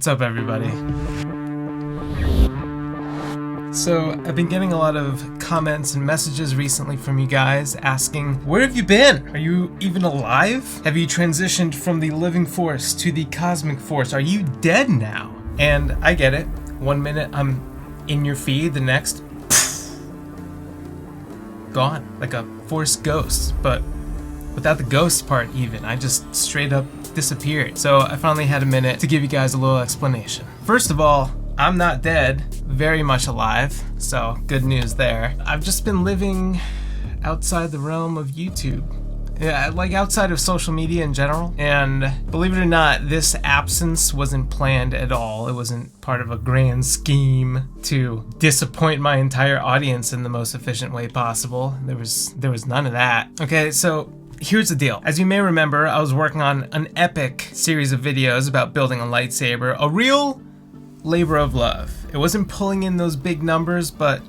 What's up, everybody? So, I've been getting a lot of comments and messages recently from you guys asking, where have you been? Are you even alive? Have you transitioned from the living force to the cosmic force? Are you dead now? And I get it. 1 minute I'm in your feed, the next, gone, like a force ghost. But without the ghost part even, I just straight up disappeared. So I finally had a minute to give you guys a little explanation. First of all, I'm not dead, very much alive, so good news there. I've just been living outside the realm of YouTube. Yeah, like outside of social media in general. And believe it or not, this absence wasn't planned at all. It wasn't part of a grand scheme to disappoint my entire audience in the most efficient way possible. There was none of that. Okay, so here's the deal. As you may remember, I was working on an epic series of videos about building a lightsaber, a real labor of love. It wasn't pulling in those big numbers, but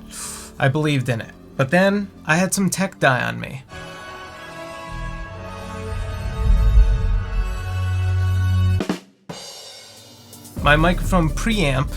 I believed in it. But then I had some tech die on me. My microphone preamp,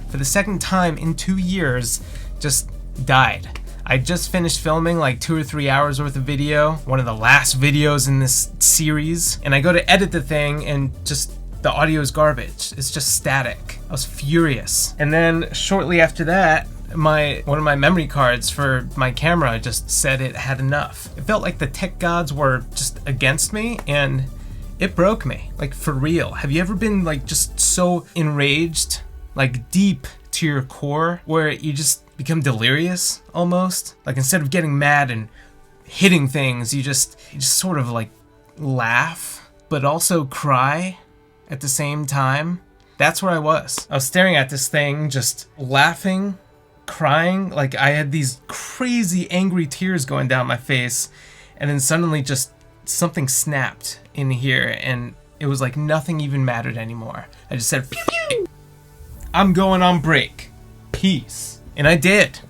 for the second time in 2 years, just died. I just finished filming like 2 or 3 hours worth of video, one of the last videos in this series, and I go to edit the thing and just the audio is garbage. It's just static. I was furious. And then shortly after that, one of my memory cards for my camera just said it had enough. It felt like the tech gods were just against me, and it broke me, like for real. Have you ever been like just so enraged, like deep to your core, where you just become delirious almost? Like instead of getting mad and hitting things, you just sort of like laugh, but also cry at the same time. That's where I was. I was staring at this thing, just laughing, crying, like I had these crazy angry tears going down my face, and then suddenly just something snapped in here, and it was like nothing even mattered anymore. I just said, "Phew! I'm going on break. Peace." And I did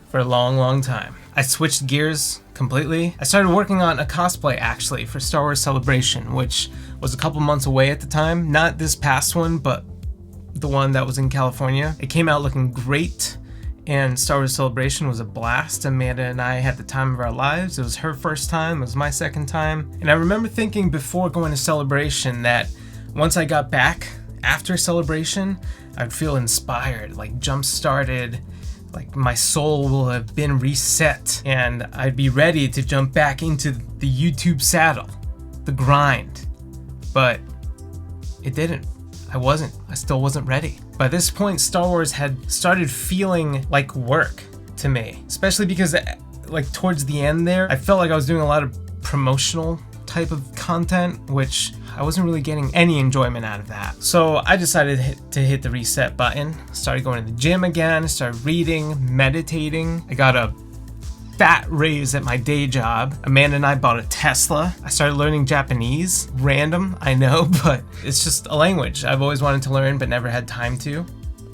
for a long, long time. I switched gears completely. I started working on a cosplay actually for Star Wars Celebration, which was a couple months away at the time. Not this past one, but the one that was in California. It came out looking great, and Star Wars Celebration was a blast. Amanda and I had the time of our lives. It was her first time, it was my second time. And I remember thinking before going to Celebration that once I got back after Celebration, I'd feel inspired, like jump-started, like my soul will have been reset, and I'd be ready to jump back into the YouTube saddle, the grind. But it didn't. I still wasn't ready. By this point, Star Wars had started feeling like work to me, especially because like towards the end there, I felt like I was doing a lot of promotional type of content, which I wasn't really getting any enjoyment out of that. So I decided to hit the reset button, started going to the gym again, started reading, meditating. I got a fat raise at my day job. Amanda and I bought a Tesla. I started learning Japanese. Random, I know, but it's just a language I've always wanted to learn but never had time to.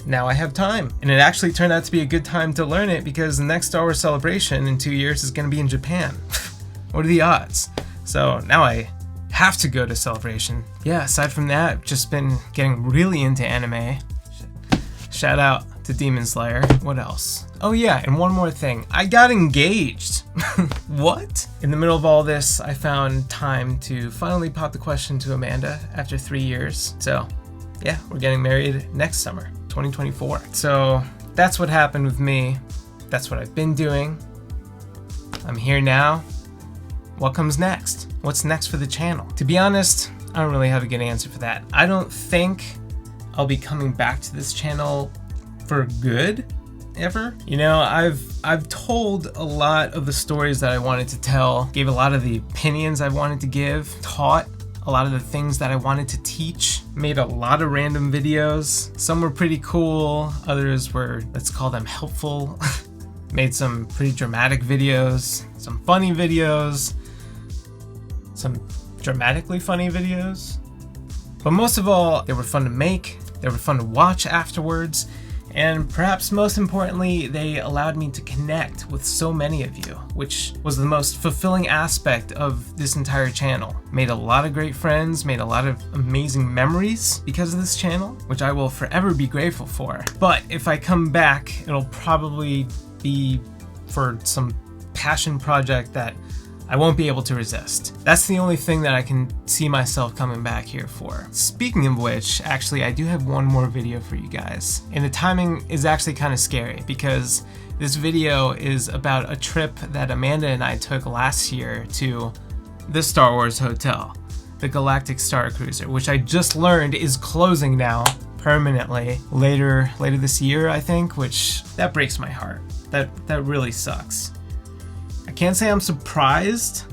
Now I have time. And it actually turned out to be a good time to learn it because the next Star Wars Celebration in 2 years is going to be in Japan. What are the odds? So now I have to go to Celebration. Yeah, aside from that, I've just been getting really into anime. Shout out to Demon Slayer. What else? Oh yeah, and one more thing. I got engaged. What? In the middle of all this, I found time to finally pop the question to Amanda after 3 years. So yeah, we're getting married next summer, 2024. So that's what happened with me. That's what I've been doing. I'm here now. What comes next? What's next for the channel? To be honest, I don't really have a good answer for that. I don't think I'll be coming back to this channel for good, ever. You know, I've told a lot of the stories that I wanted to tell, gave a lot of the opinions I wanted to give, taught a lot of the things that I wanted to teach, made a lot of random videos. Some were pretty cool, others were, let's call them helpful. Made some pretty dramatic videos, some funny videos, some dramatically funny videos. But most of all, they were fun to make, they were fun to watch afterwards, And perhaps most importantly, they allowed me to connect with so many of you, which was the most fulfilling aspect of this entire channel. Made a lot of great friends, made a lot of amazing memories because of this channel, which I will forever be grateful for. But if I come back, it'll probably be for some passion project that I won't be able to resist. That's the only thing that I can see myself coming back here for. Speaking of which, actually, I do have one more video for you guys. And the timing is actually kind of scary because this video is about a trip that Amanda and I took last year to the Star Wars Hotel, the Galactic Star Cruiser, which I just learned is closing now permanently later this year, I think, which that breaks my heart. That really sucks. I can't say I'm surprised,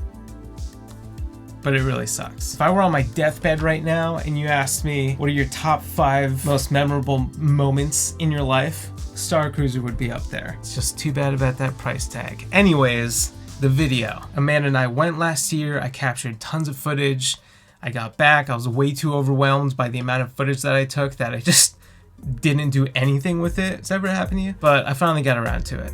but it really sucks. If I were on my deathbed right now and you asked me what are your top 5 most memorable moments in your life, Star Cruiser would be up there. It's just too bad about that price tag. Anyways, the video. Amanda and I went last year. I captured tons of footage. I got back. I was way too overwhelmed by the amount of footage that I took that I just didn't do anything with it. Has that ever happened to you? But I finally got around to it.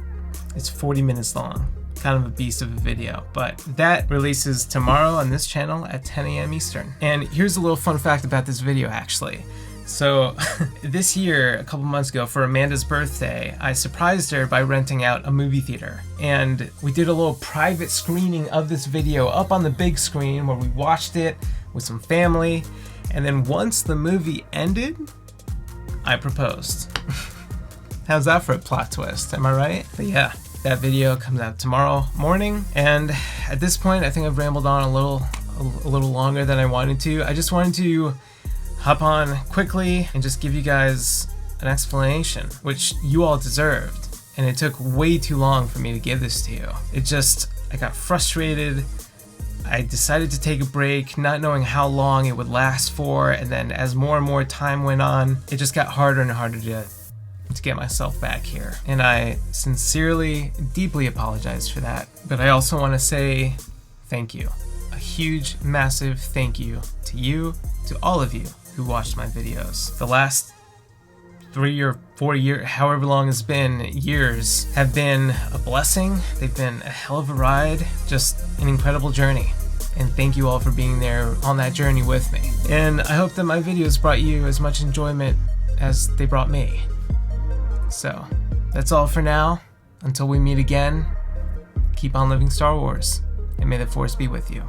It's 40 minutes long. Kind of a beast of a video, but that releases tomorrow on this channel at 10 a.m. Eastern. And here's a little fun fact about this video, actually. So this year, a couple months ago, for Amanda's birthday, I surprised her by renting out a movie theater. And we did a little private screening of this video up on the big screen where we watched it with some family. And then once the movie ended, I proposed. How's that for a plot twist? Am I right? But yeah. That video comes out tomorrow morning, and at this point I think I've rambled on a little longer than I wanted to. I just wanted to hop on quickly and just give you guys an explanation, which you all deserved, and it took way too long for me to give this to you. I got frustrated. I decided to take a break, not knowing how long it would last for, and then as more and more time went on, it just got harder and harder to get myself back here. And I sincerely, deeply apologize for that. But I also want to say thank you. A huge, massive thank you, to all of you who watched my videos. The last 3 or 4 years, however long it's been, years, have been a blessing. They've been a hell of a ride, just an incredible journey. And thank you all for being there on that journey with me. And I hope that my videos brought you as much enjoyment as they brought me. So, that's all for now. Until we meet again, keep on living Star Wars, and may the Force be with you.